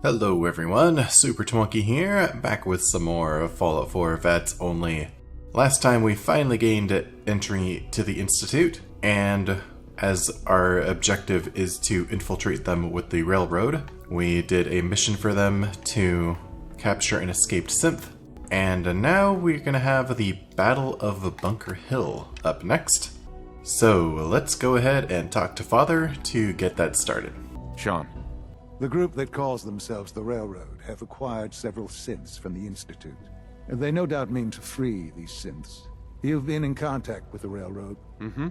Hello everyone, Super Twonky here, back with some more Fallout 4 VATS only. Last time we finally gained entry to the Institute, and as our objective is to infiltrate them with the railroad, we did a mission for them to capture an escaped synth. And now we're gonna have the Battle of Bunker Hill up next. So let's go ahead and talk to Father to get that started. Sean. The group that calls themselves the Railroad have acquired several synths from the Institute. And they no doubt mean to free these synths. You've been in contact with the Railroad? Mm-hmm.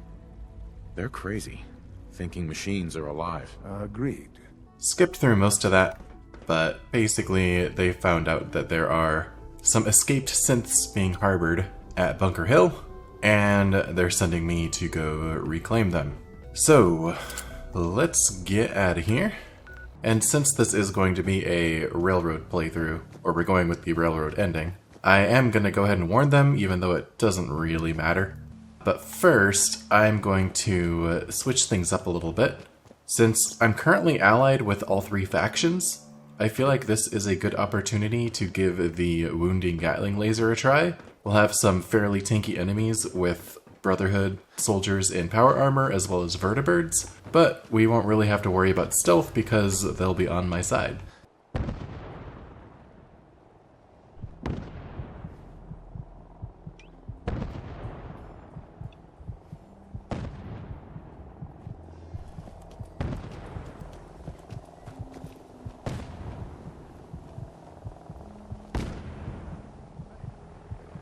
They're crazy, thinking machines are alive. Agreed. Skipped through most of that, but basically they found out that there are some escaped synths being harbored at Bunker Hill, and they're sending me to go reclaim them. So, let's get out of here. And since this is going to be a railroad playthrough, or we're going with the railroad ending, I am going to go ahead and warn them, even though it doesn't really matter. But first, I'm going to switch things up a little bit. Since I'm currently allied with all three factions, I feel like this is a good opportunity to give the Wounding Gatling Laser a try. We'll have some fairly tanky enemies with Brotherhood soldiers in power armor as well as vertibirds, but we won't really have to worry about stealth because they'll be on my side.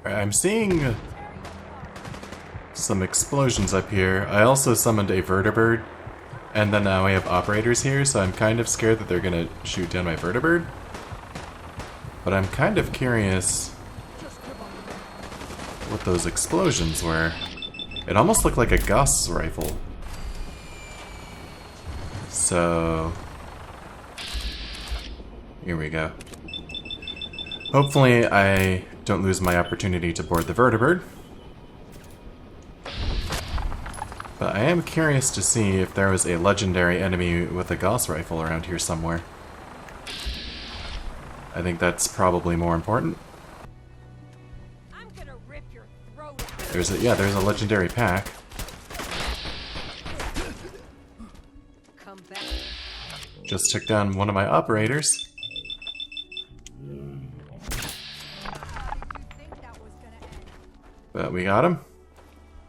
I'm seeing some explosions up here. I also summoned a vertibird, and then now we have operators here, so I'm kind of scared that they're gonna shoot down my vertibird. But I'm kind of curious what those explosions were. It almost looked like a Gauss rifle. So here we go. Hopefully I don't lose my opportunity to board the vertibird. But I am curious to see if there was a legendary enemy with a Gauss rifle around here somewhere. I think that's probably more important. I'm gonna rip your throat out. There's a legendary pack. Come back. Just took down one of my operators. You think that was gonna end? But we got him.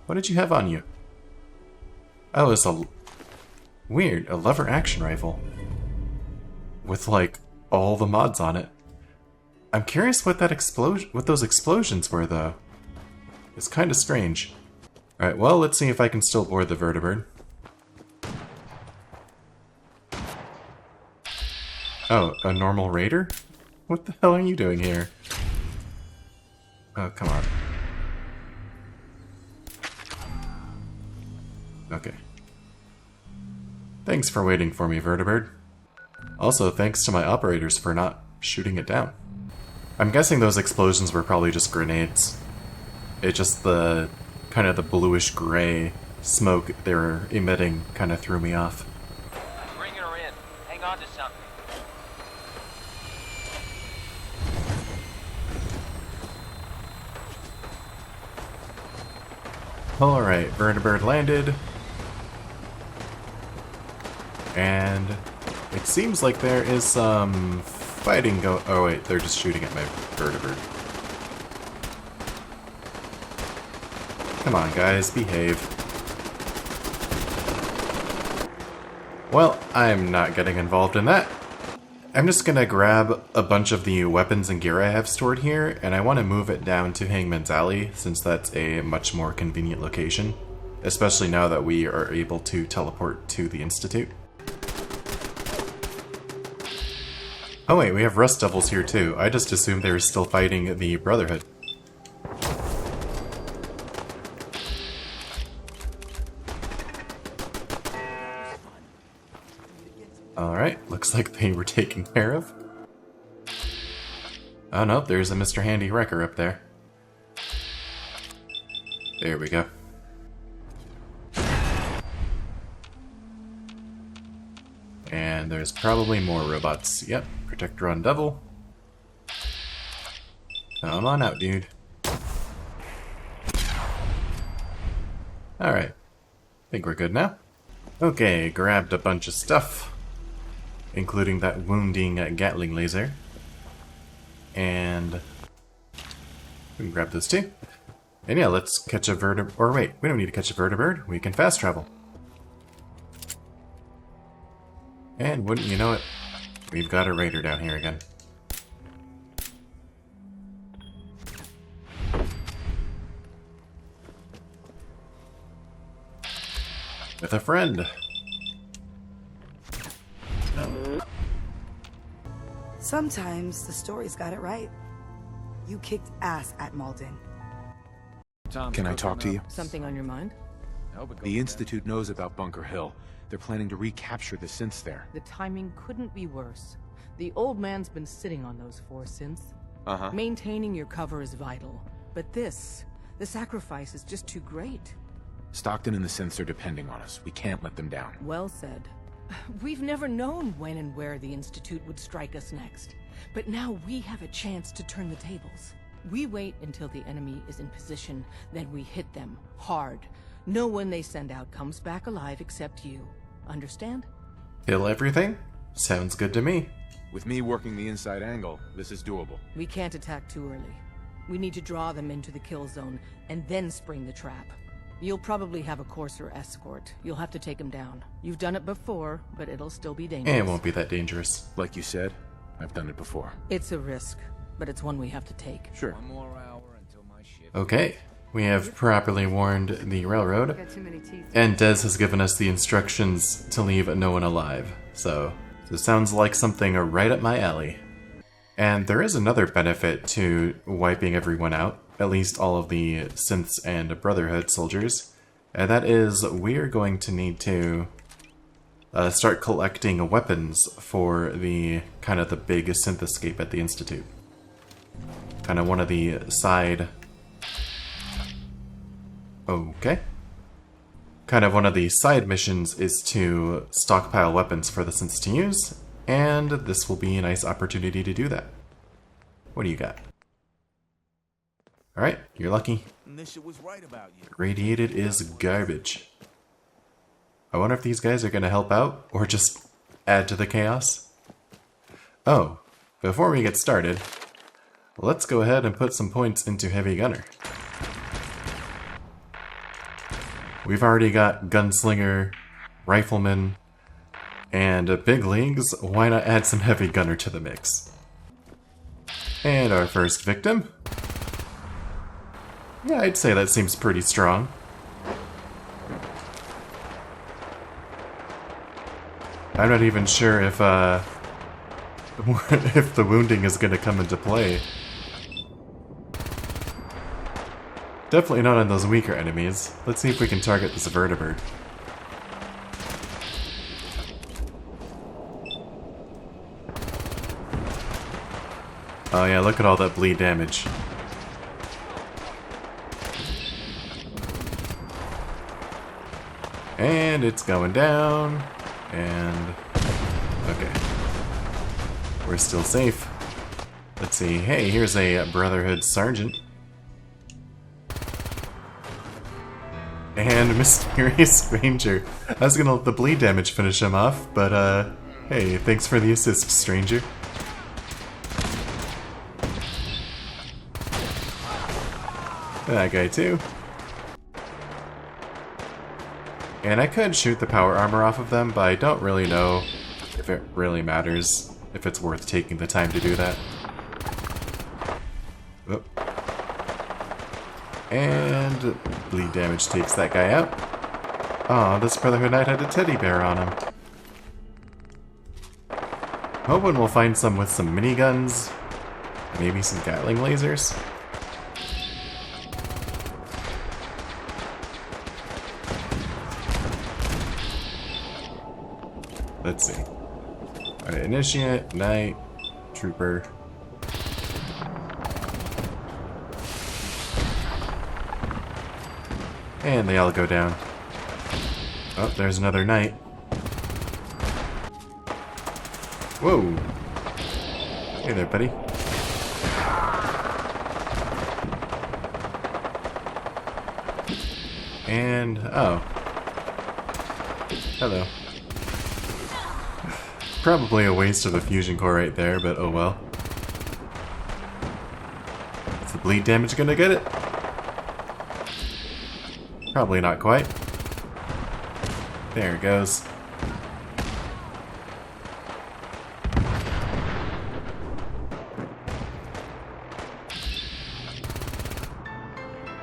What did you have on you? Oh, it's a lever action rifle. With like all the mods on it. I'm curious what those explosions were though. It's kind of strange. Alright, well, let's see if I can still board the vertibird. Oh, a normal raider? What the hell are you doing here? Oh, come on. Okay. Thanks for waiting for me, vertibird. Also, thanks to my operators for not shooting it down. I'm guessing those explosions were probably just grenades. It just the kind of the bluish gray smoke they were emitting kind of threw me off. Bringing her in. Hang on to something. Alright, vertibird landed. And it seems like there is some fighting oh wait, they're just shooting at my vertibird. Come on guys, behave. Well, I'm not getting involved in that. I'm just gonna grab a bunch of the weapons and gear I have stored here, and I want to move it down to Hangman's Alley, since that's a much more convenient location. Especially now that we are able to teleport to the Institute. Oh wait, we have Rust Devils here too. I just assumed they were still fighting the Brotherhood. Alright, looks like they were taken care of. Oh no, there's a Mr. Handy Wrecker up there. There we go. And there's probably more robots. Yep, Protector on Devil. Come on out, dude. Alright. Think we're good now. Okay, grabbed a bunch of stuff, including that wounding Gatling laser. And we can grab those too. And yeah, let's catch a vertibird. Or wait, we don't need to catch a vertibird. We can fast travel. And wouldn't you know it, we've got a raider down here again. With a friend. Sometimes the story's got it right. You kicked ass at Malden. Can I talk to you? Something on your mind? The Institute knows about Bunker Hill. They're planning to recapture the synths there. The timing couldn't be worse. The old man's been sitting on those 4 synths. Uh-huh. Maintaining your cover is vital. But the sacrifice is just too great. Stockton and the synths are depending on us. We can't let them down. Well said. We've never known when and where the Institute would strike us next. But now we have a chance to turn the tables. We wait until the enemy is in position, then we hit them hard. No one they send out comes back alive except you. Understand? Kill everything? Sounds good to me. With me working the inside angle, this is doable. We can't attack too early. We need to draw them into the kill zone, and then spring the trap. You'll probably have a Courser escort. You'll have to take him down. You've done it before, but it'll still be dangerous. It won't be that dangerous. Like you said, I've done it before. It's a risk, but it's one we have to take. Sure. Okay, we have properly warned the railroad, and Dez has given us the instructions to leave no one alive. So this sounds like something right up my alley. And there is another benefit to wiping everyone out, at least all of the synths and Brotherhood soldiers, and that is we're going to need to start collecting weapons for the kind of the big synth escape at the Institute. Kind of one of the side... Okay. Kind of one of the side missions is to stockpile weapons for the synths to use, and this will be a nice opportunity to do that. What do you got? Alright, you're lucky. Radiated is garbage. I wonder if these guys are going to help out, or just add to the chaos? Oh, before we get started, let's go ahead and put some points into Heavy Gunner. We've already got Gunslinger, Rifleman, and Big Leagues. Why not add some Heavy Gunner to the mix? And our first victim. Yeah, I'd say that seems pretty strong. I'm not even sure if if the wounding is going to come into play. Definitely not on those weaker enemies. Let's see if we can target this vertibird. Oh yeah, look at all that bleed damage. And it's going down. And... okay. We're still safe. Let's see. Hey, here's a Brotherhood Sergeant. And Mysterious Stranger. I was gonna let the bleed damage finish him off, but hey, thanks for the assist, Stranger. That guy too. And I could shoot the power armor off of them, but I don't really know if it really matters, if it's worth taking the time to do that. Oop. And bleed damage takes that guy out. Aw, this Brotherhood Knight had a teddy bear on him. Hoping we'll find some with some miniguns, maybe some Gatling lasers. Let's see. Alright, Initiate, Knight, Trooper. And they all go down. Oh, there's another Knight. Whoa. Hey there, buddy. And, oh. Hello. Probably a waste of a fusion core right there, but oh well. Is the bleed damage gonna get it? Probably not quite. There it goes.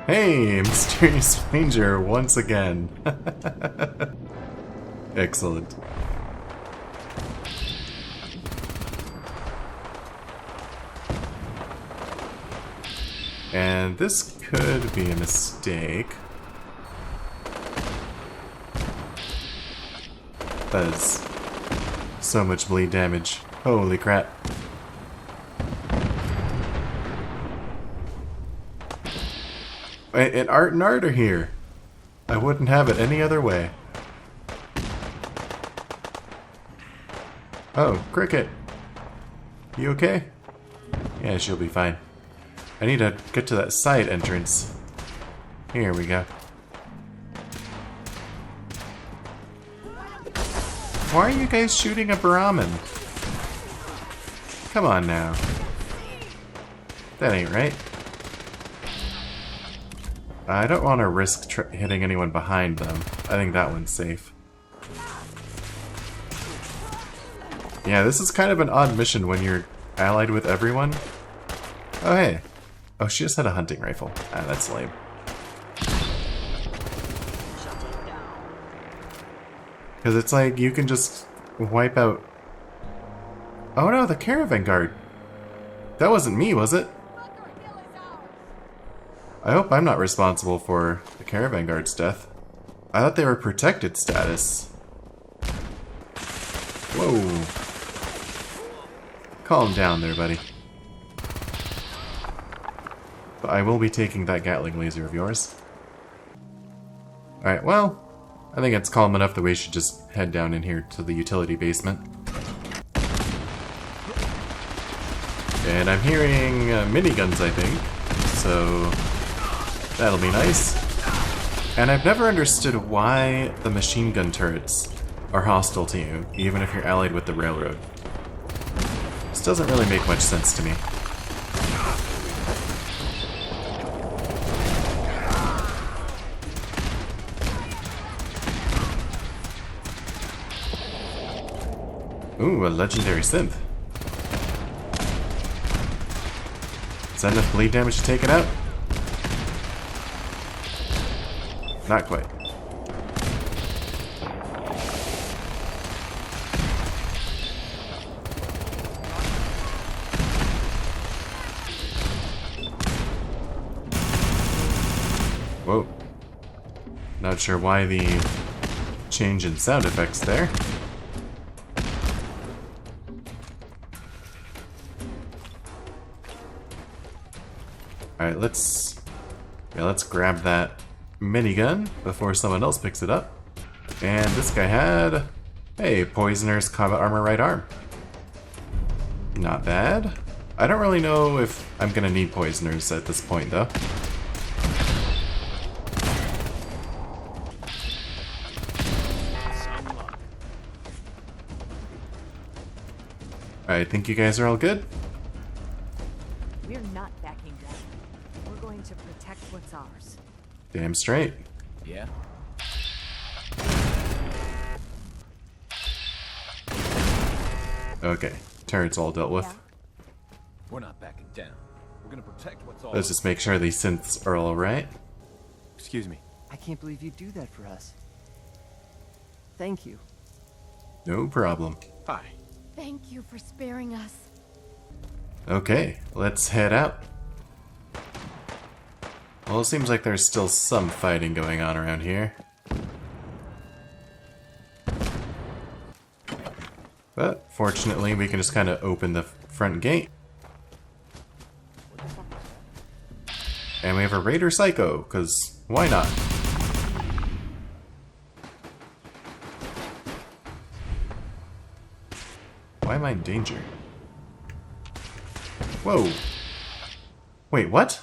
Hey, mysterious stranger once again. Excellent. And this could be a mistake. Does so much bleed damage. Holy crap. And Art and Art are here. I wouldn't have it any other way. Oh, Cricket. You okay? Yeah, she'll be fine. I need to get to that side entrance. Here we go. Why are you guys shooting a Brahmin? Come on now. That ain't right. I don't want to risk hitting anyone behind them. I think that one's safe. Yeah, this is kind of an odd mission when you're allied with everyone. Oh, hey. Oh, she just had a hunting rifle. Ah, that's lame. Because it's like, you can just wipe out... Oh no, the caravan guard. That wasn't me, was it? I hope I'm not responsible for the caravan guard's death. I thought they were protected status. Whoa. Calm down there, buddy. But I will be taking that Gatling laser of yours. Alright, well, I think it's calm enough that we should just head down in here to the utility basement. And I'm hearing miniguns, I think, so that'll be nice. And I've never understood why the machine gun turrets are hostile to you, even if you're allied with the railroad. This doesn't really make much sense to me. Ooh, a legendary synth. Is that enough bleed damage to take it out? Not quite. Whoa. Not sure why the change in sound effects there. Alright, let's grab that minigun before someone else picks it up. And this guy had, hey, Poisoner's combat armor right arm. Not bad. I don't really know if I'm gonna need Poisoners at this point, though. I think you guys are all good. We're not backing down. We're going to protect what's ours. Damn straight. Yeah? Okay, turret's all dealt with. We're not backing down. We're gonna protect what's all. Let's just make sure these synths are alright. Excuse me. I can't believe you do that for us. Thank you. No problem. Hi. Thank you for sparing us. Okay, let's head out. Well, it seems like there's still some fighting going on around here. But, fortunately, we can just kind of open the front gate. And we have a Raider Psycho, because why not? Why am I in danger? Whoa. Wait, what?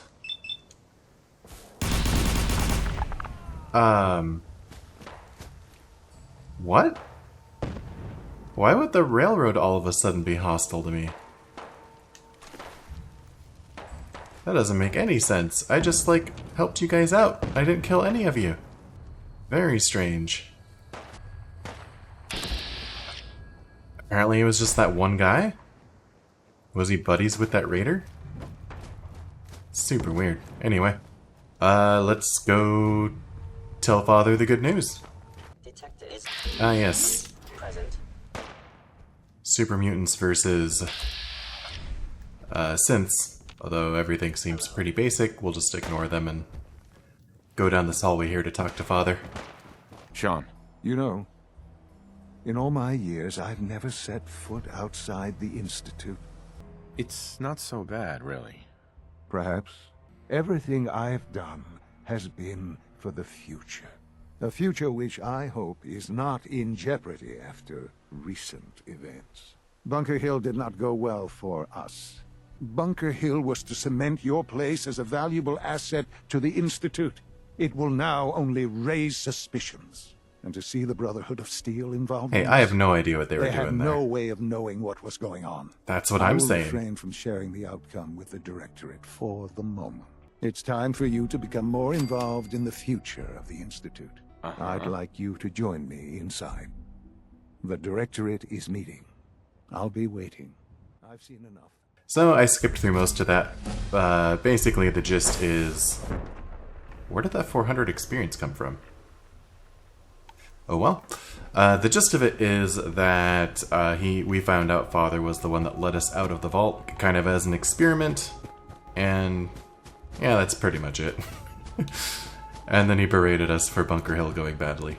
What? Why would the railroad all of a sudden be hostile to me? That doesn't make any sense. I just, like, helped you guys out. I didn't kill any of you. Very strange. Apparently it was just that one guy? Was he buddies with that raider? Super weird. Anyway, let's go tell Father the good news. Ah, yes. Super mutants versus synths. Although everything seems pretty basic, we'll just ignore them and go down this hallway here to talk to Father. Sean. You know, in all my years, I've never set foot outside the Institute. It's not so bad, really. Perhaps everything I've done has been for the future. A future which I hope is not in jeopardy after recent events. Bunker Hill did not go well for us. Bunker Hill was to cement your place as a valuable asset to the Institute. It will now only raise suspicions. And to see the Brotherhood of Steel involved Hey, I have no idea what they were they doing had there. no way of knowing what was going on. That's what I'm I will saying. refrain from sharing the outcome with the Directorate for the moment. It's time for you to become more involved in the future of the Institute. I'd like you to join me inside. The Directorate is meeting. I'll be waiting. I've seen enough. So I skipped through most of that. Basically, the gist is... Where did that 400 experience come from? Oh well. The gist of it is that we found out Father was the one that let us out of the vault, kind of as an experiment, and yeah, that's pretty much it. And then he berated us for Bunker Hill going badly.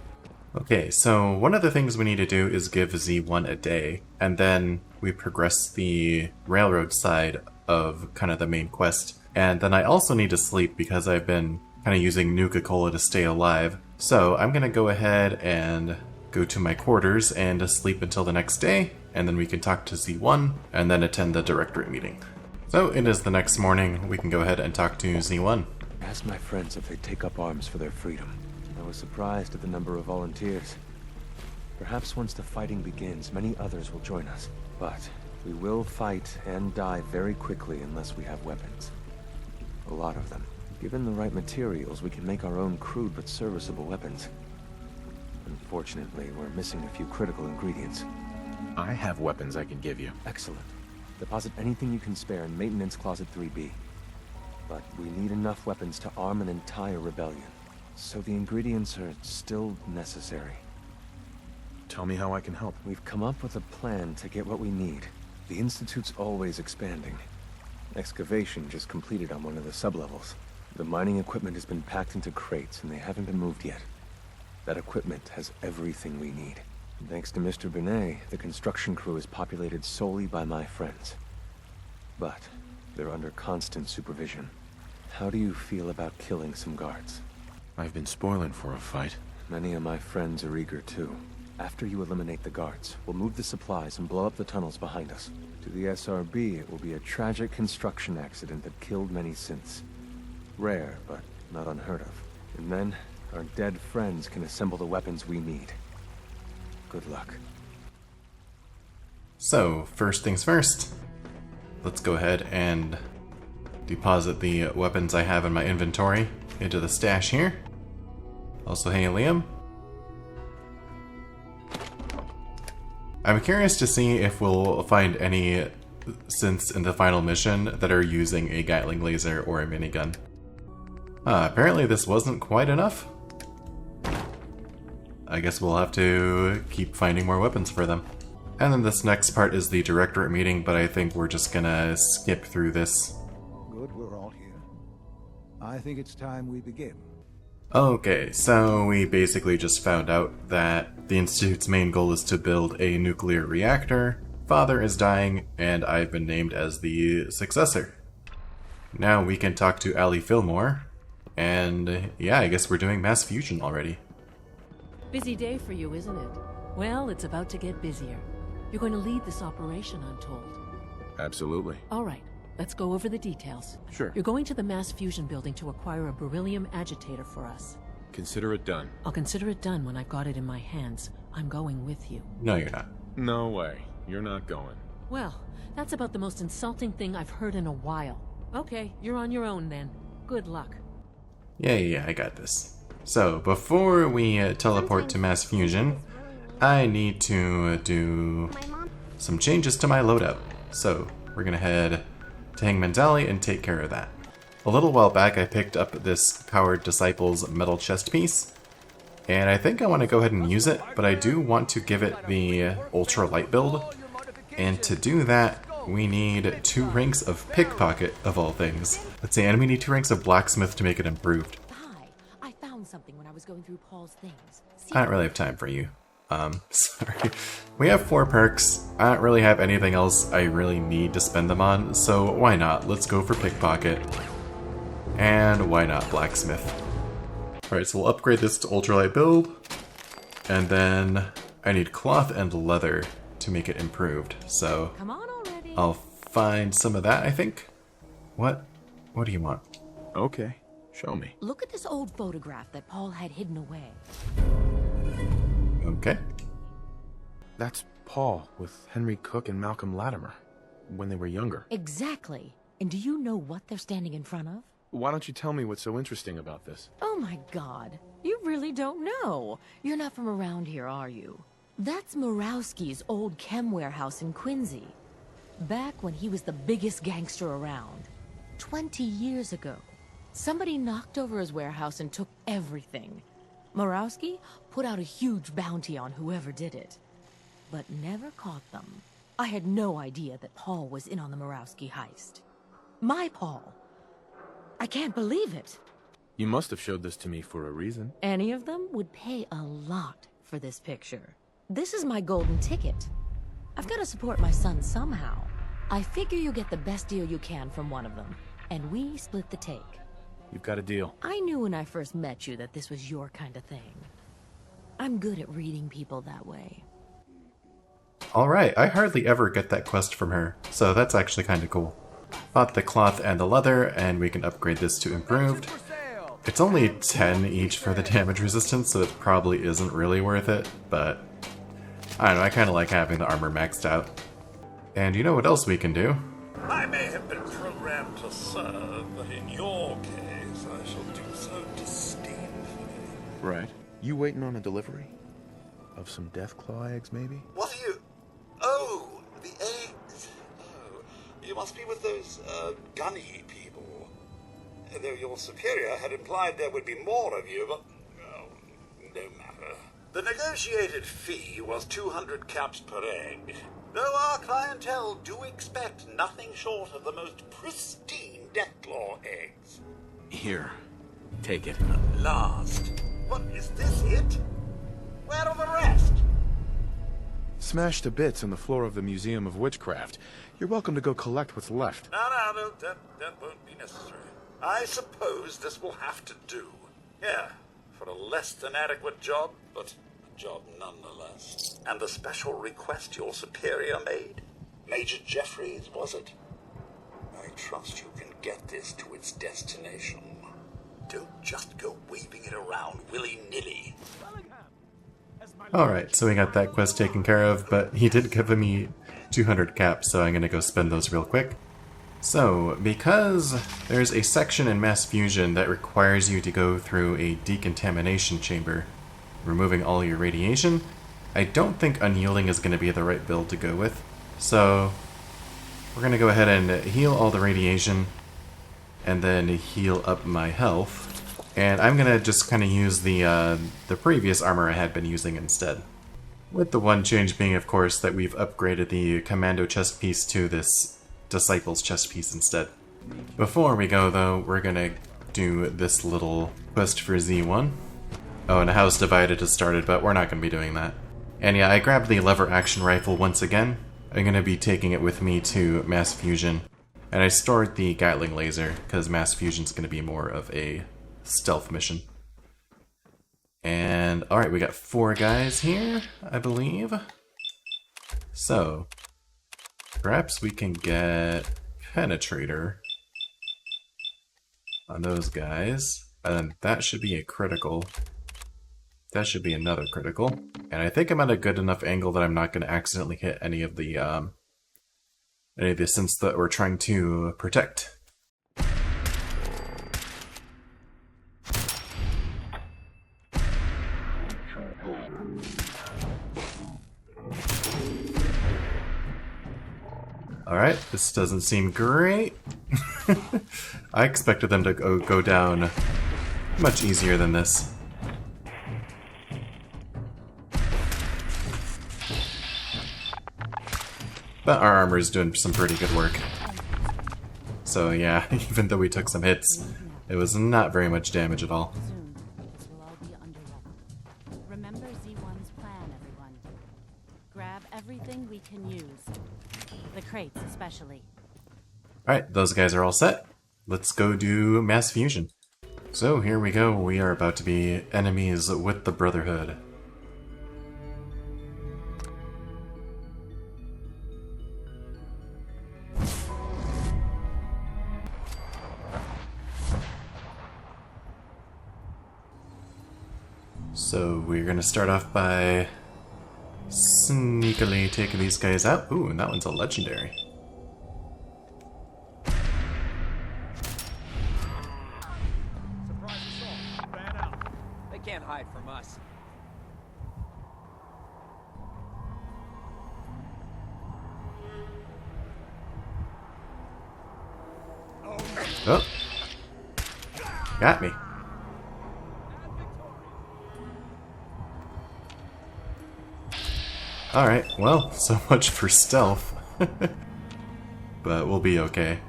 Okay, so one of the things we need to do is give Z1 a day, and then we progress the railroad side of kind of the main quest. And then I also need to sleep because I've been kind of using Nuka-Cola to stay alive. So I'm gonna go ahead and go to my quarters and sleep until the next day, and then we can talk to Z1 and then attend the Directorate meeting. So it is the next morning, we can go ahead and talk to Z1. I asked my friends if they'd take up arms for their freedom. I was surprised at the number of volunteers. Perhaps once the fighting begins, many others will join us. But we will fight and die very quickly unless we have weapons. A lot of them. Given the right materials, we can make our own crude but serviceable weapons. Unfortunately, we're missing a few critical ingredients. I have weapons I can give you. Excellent. Deposit anything you can spare in Maintenance Closet 3B. But we need enough weapons to arm an entire rebellion. So the ingredients are still necessary. Tell me how I can help. We've come up with a plan to get what we need. The Institute's always expanding. Excavation just completed on one of the sublevels. The mining equipment has been packed into crates and they haven't been moved yet. That equipment has everything we need. Thanks to Mr. Binet, the construction crew is populated solely by my friends. But they're under constant supervision. How do you feel about killing some guards? I've been spoiling for a fight. Many of my friends are eager too. After you eliminate the guards, we'll move the supplies and blow up the tunnels behind us. To the SRB, it will be a tragic construction accident that killed many synths. Rare, but not unheard of. And then, our dead friends can assemble the weapons we need. Good luck. So, first things first. Let's go ahead and deposit the weapons I have in my inventory into the stash here. Also, hey Liam. I'm curious to see if we'll find any synths in the final mission that are using a Gatling laser or a minigun. Apparently this wasn't quite enough. I guess we'll have to keep finding more weapons for them. And then this next part is the Directorate meeting, but I think we're just gonna skip through this. Good, we're all here. I think it's time we begin. Okay, so we basically just found out that the Institute's main goal is to build a nuclear reactor, Father is dying, and I've been named as the successor. Now we can talk to Allie Fillmore, and yeah, I guess we're doing mass fusion already. Busy day for you, isn't it? Well, it's about to get busier. You're going to lead this operation, I'm told. Absolutely. All right, let's go over the details. Sure. You're going to the mass fusion building to acquire a beryllium agitator for us. Consider it done. I'll consider it done when I've got it in my hands. I'm going with you. No, you're not. No way. You're not going. Well, that's about the most insulting thing I've heard in a while. Okay, you're on your own then. Good luck. Yeah, I got this. So, before we teleport to mass fusion, I need to do some changes to my loadout. So, we're gonna head to Hangman's Alley and take care of that. A little while back, I picked up this Powered Disciples metal chest piece, and I think I want to go ahead and use it, but I do want to give it the ultra light build, and to do that, we need 2 ranks of pickpocket, of all things. Let's see, and we need 2 ranks of blacksmith to make it improved. Hi, I found something when I was going through Paul's things. I don't really have time for you. Sorry. We have 4 perks. I don't really have anything else I really need to spend them on, so why not? Let's go for pickpocket. And why not blacksmith? Alright, so we'll upgrade this to ultralight build. And then I need cloth and leather to make it improved. So Come on already. I'll find some of that, I think. What do you want? Okay. Show me. Look at this old photograph that Paul had hidden away. Okay. That's Paul with Henry Cook and Malcolm Latimer when they were younger. Exactly. And do you know what they're standing in front of? Why don't you tell me what's so interesting about this? Oh my god. You really don't know. You're not from around here, are you? That's Murawski's old chem warehouse in Quincy. Back when he was the biggest gangster around. 20 years ago. Somebody knocked over his warehouse and took everything. Murawski put out a huge bounty on whoever did it, but never caught them. I had no idea that Paul was in on the Murawski heist. My Paul. I can't believe it. You must have showed this to me for a reason. Any of them would pay a lot for this picture. This is my golden ticket. I've got to support my son somehow. I figure you get the best deal you can from one of them, and we split the take. You've got a deal. I knew when I first met you that this was your kind of thing. I'm good at reading people that way. Alright, I hardly ever get that quest from her, so that's actually kind of cool. Bought the cloth and the leather, and we can upgrade this to improved. It's only 10 each for the damage resistance, so it probably isn't really worth it, but I don't know, I kind of like having the armor maxed out. And you know what else we can do? I may have been programmed to serve, but in your case, I shall do so disdainfully. Right. You waiting on a delivery? Of some Deathclaw eggs, maybe? What are you... Oh, the eggs. Oh, you must be with those, gunny people. Though your superior had implied there would be more of you, but... Oh, no matter. The negotiated fee was 200 caps per egg. Though our clientele do expect nothing short of the most pristine Deathclaw eggs. Here. Take it. At last. What, is this it? Where are the rest? Smashed to bits on the floor of the Museum of Witchcraft. You're welcome to go collect what's left. No, that won't be necessary. I suppose this will have to do. Yeah, for a less than adequate job, but a job nonetheless. And the special request your superior made? Major Jeffries, was it? I trust you can get this to its destination. Don't just go waving it around willy-nilly. Alright, so we got that quest taken care of, but he did give me 200 caps, so I'm gonna go spend those real quick. So, because there's a section in Mass Fusion that requires you to go through a decontamination chamber, removing all your radiation, I don't think Unyielding is gonna be the right build to go with. So, we're gonna go ahead and heal all the radiation, and then heal up my health. And I'm gonna just kind of use the previous armor I had been using instead. With the one change being, of course, that we've upgraded the Commando chest piece to this Disciples chest piece instead. Before we go, though, we're gonna do this little quest for Z1. Oh, and a house divided has started, but we're not gonna be doing that. And yeah, I grabbed the lever action rifle once again. I'm gonna be taking it with me to Mass Fusion. And I stored the Gatling laser, because Mass Fusion's gonna be more of a stealth mission. And alright, we got 4 guys here, I believe. So, perhaps we can get Penetrator on those guys, and that should be a critical. That should be another critical. And I think I'm at a good enough angle that I'm not going to accidentally hit any of the synths that we're trying to protect. Alright, this doesn't seem great. I expected them to go down much easier than this. But our armor is doing some pretty good work. So yeah, even though we took some hits, it was not very much damage at all. This will all be under level. Remember Z1's plan, everyone. Grab everything we can use. The crates especially. Alright, those guys are all set. Let's go do mass fusion. So here we go, we are about to be enemies with the Brotherhood. So we're gonna start off by sneakily taking these guys out. Ooh, and that one's a legendary. Surprise assault. Fan out. They can't hide from us. Oh. Got me. Alright, well, so much for stealth. But we'll be okay.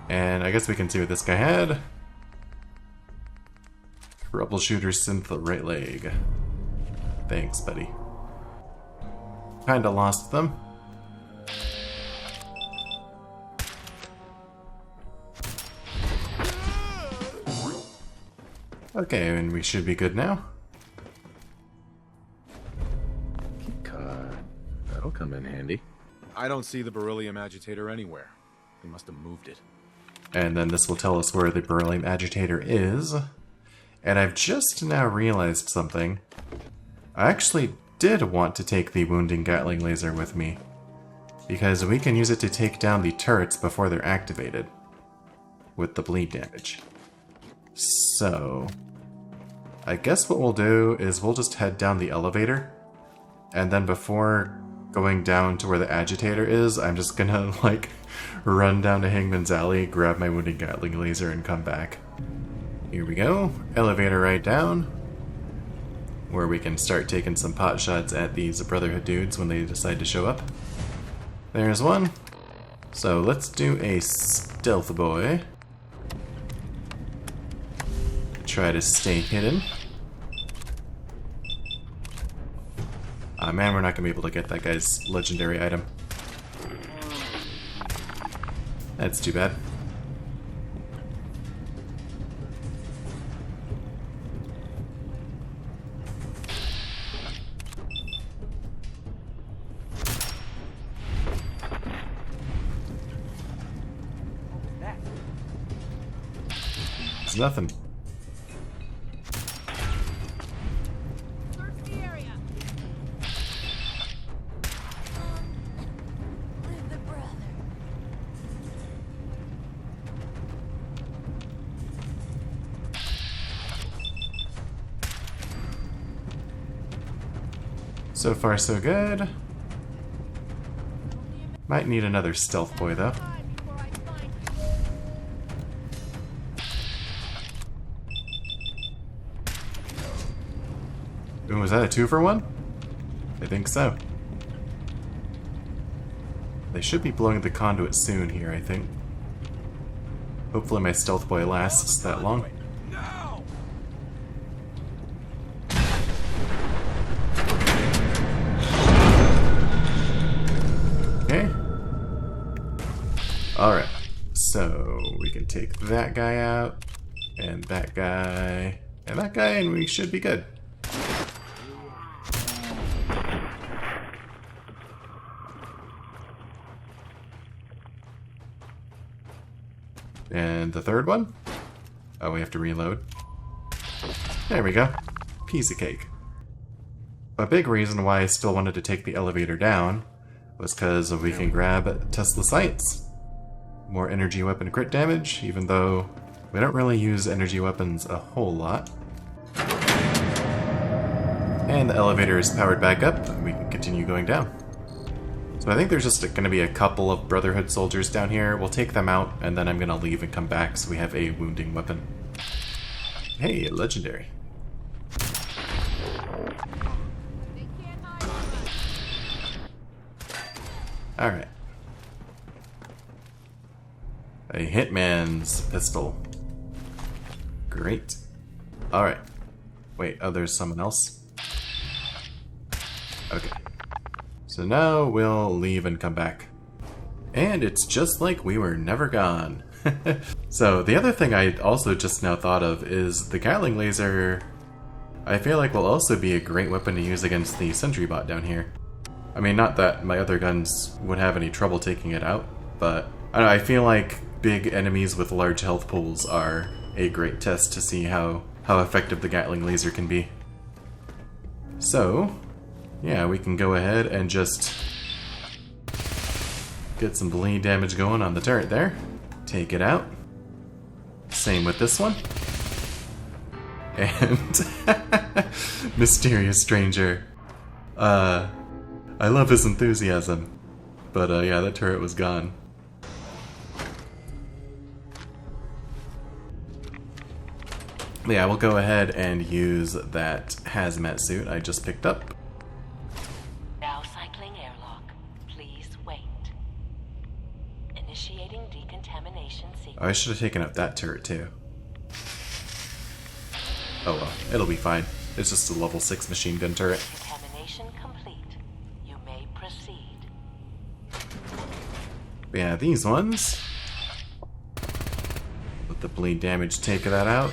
And I guess we can see what this guy had. Troubleshooter synth right leg. Thanks, buddy. Kinda lost them. Okay, and we should be good now. Key card. That'll come in handy. I don't see the beryllium agitator anywhere. They must have moved it. And then this will tell us where the beryllium agitator is. And I've just now realized something. I actually did want to take the wounding Gatling laser with me, because we can use it to take down the turrets before they're activated with the bleed damage. So I guess what we'll do is we'll just head down the elevator, and then before going down to where the agitator is, I'm just gonna like run down to Hangman's Alley, grab my wounding Gatling laser, and come back. Here we go, elevator right down, where we can start taking some pot shots at these Brotherhood dudes when they decide to show up. There's one. So let's do a stealth boy. Try to stay hidden. Ah man, we're not gonna be able to get that guy's legendary item. That's too bad. It's nothing. So far, so good. Might need another stealth boy, though. Ooh, was that a 2-for-1? I think so. They should be blowing the conduit soon here, I think. Hopefully my stealth boy lasts that long. Okay. Alright. So we can take that guy out, and that guy, and that guy, and we should be good. And the third one? Oh, we have to reload. There we go. Piece of cake. A big reason why I still wanted to take the elevator down was because we can grab Tesla sights. More energy weapon crit damage, even though we don't really use energy weapons a whole lot. And the elevator is powered back up, and we can continue going down. So I think there's just going to be a couple of Brotherhood soldiers down here. We'll take them out, and then I'm going to leave and come back so we have a wounding weapon. Hey, legendary. Alright. A hitman's pistol. Great. Alright. Wait, oh, there's someone else? Okay. So now we'll leave and come back. And it's just like we were never gone. So the other thing I also just now thought of is the Gatling laser, I feel like will also be a great weapon to use against the sentry bot down here. I mean, not that my other guns would have any trouble taking it out, but I don't know, I feel like big enemies with large health pools are a great test to see how effective the Gatling laser can be. So, yeah, we can go ahead and just get some bleed damage going on the turret there. Take it out. Same with this one. And Mysterious Stranger. I love his enthusiasm. But yeah, that turret was gone. Yeah, we'll go ahead and use that hazmat suit I just picked up. Now cycling airlock. Please wait. Initiating decontamination sequence. Oh, I should have taken out that turret too. Oh well, it'll be fine. It's just a level 6 machine gun turret. Decontamination complete. You may proceed. But yeah, these ones. Let the bleed damage take that out.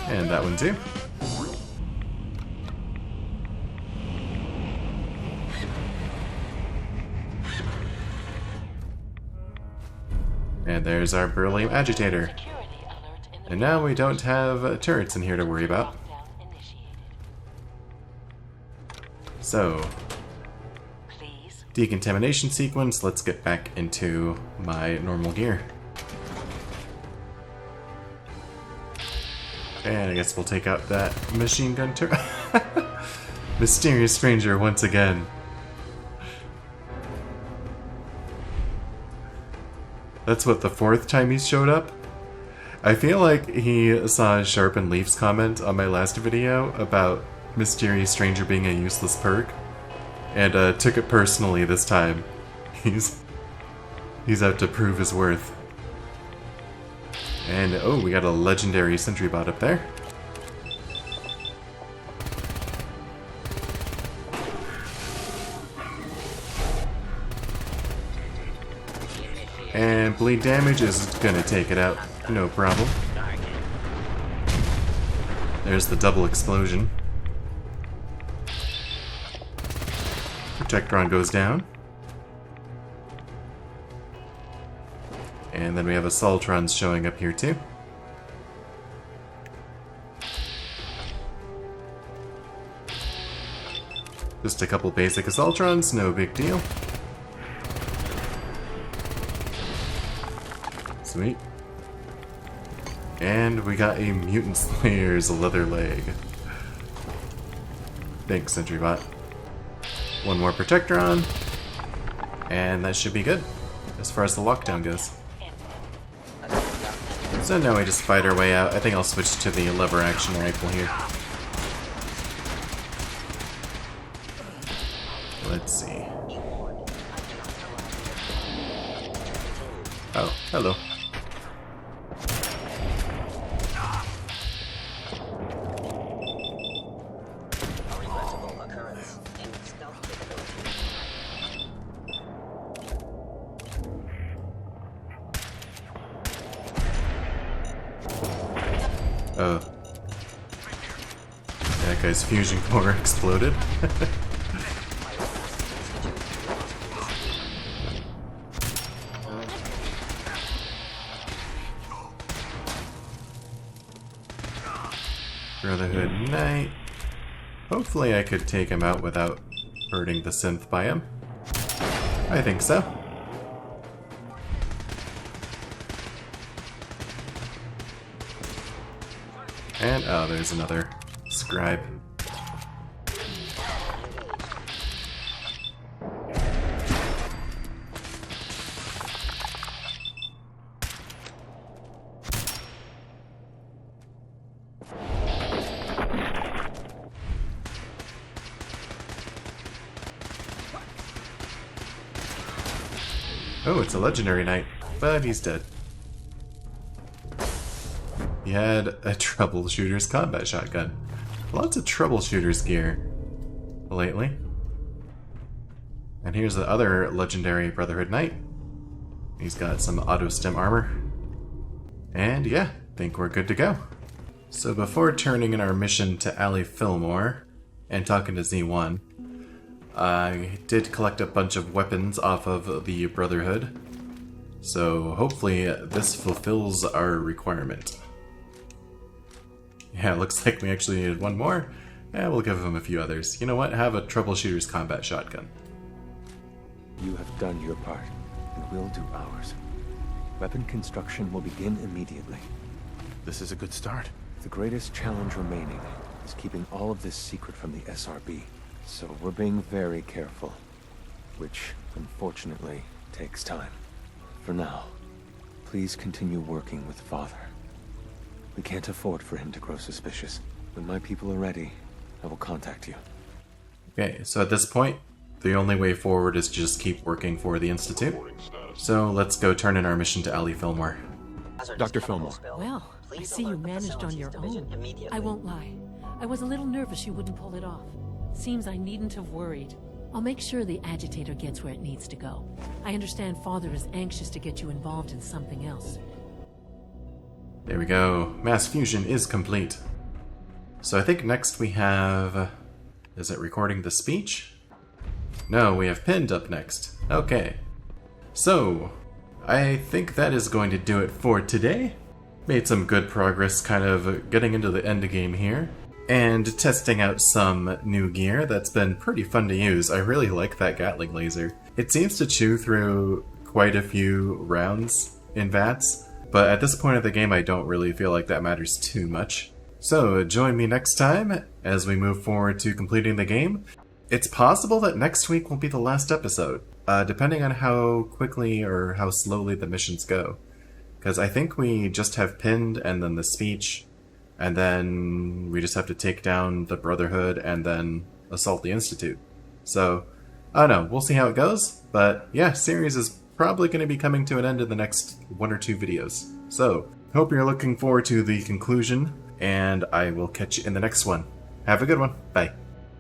And that one too. And there's our beryllium agitator. And now we don't have turrets in here to worry about. So, decontamination sequence, let's get back into my normal gear. And I guess we'll take out that machine gun turret. Mysterious Stranger once again. That's what, the 4th time he's showed up? I feel like he saw Sharpen Leaf's comment on my last video about Mysterious Stranger being a useless perk, and took it personally this time. He's out to prove his worth. And oh, we got a legendary sentry bot up there. And bleed damage is gonna take it out, no problem. There's the double explosion. Protectron goes down. And then we have Assaultrons showing up here too. Just a couple basic Assaultrons, no big deal. Sweet. And we got a Mutant Slayer's leather leg. Thanks, Sentrybot. One more Protectron. And that should be good, as far as the lockdown goes. So now we just fight our way out. I think I'll switch to the lever action rifle here. Let's see. Oh, hello. Oh. That guy's fusion core exploded. Brotherhood Knight. Hopefully I could take him out without hurting the synth by him. I think so. And, oh, there's another scribe. Oh, it's a legendary knight, but he's dead. He had a troubleshooter's combat shotgun. Lots of troubleshooter's gear lately. And here's the other legendary Brotherhood Knight. He's got some auto stem armor. And yeah, think we're good to go. So before turning in our mission to Allie Fillmore and talking to Z1, I did collect a bunch of weapons off of the Brotherhood, so hopefully this fulfills our requirement. Yeah, looks like we actually needed one more. Yeah, we'll give him a few others. You know what? Have a troubleshooter's combat shotgun. You have done your part, and we'll do ours. Weapon construction will begin immediately. This is a good start. The greatest challenge remaining is keeping all of this secret from the SRB. So we're being very careful, which, unfortunately, takes time. For now, please continue working with Father. We can't afford for him to grow suspicious. When my people are ready, I will contact you. Okay, so at this point, the only way forward is to just keep working for the Institute. So let's go turn in our mission to Allie Fillmore. Dr. Fillmore. Well, I see you managed on your own. I won't lie. I was a little nervous you wouldn't pull it off. Seems I needn't have worried. I'll make sure the agitator gets where it needs to go. I understand Father is anxious to get you involved in something else. There we go. Mass fusion is complete. So I think next we have... Is it recording the speech? No, we have pinned up next. Okay. So, I think that is going to do it for today. Made some good progress kind of getting into the end game here. And testing out some new gear that's been pretty fun to use. I really like that Gatling laser. It seems to chew through quite a few rounds in VATS, but at this point of the game I don't really feel like that matters too much. So join me next time as we move forward to completing the game. It's possible that next week will be the last episode, depending on how quickly or how slowly the missions go. Because I think we just have pinned and then the speech, and then we just have to take down the Brotherhood and then assault the Institute. So, I don't know, we'll see how it goes. But yeah, series is probably going to be coming to an end in the next 1 or 2 videos. So, hope you're looking forward to the conclusion, and I will catch you in the next one. Have a good one. Bye.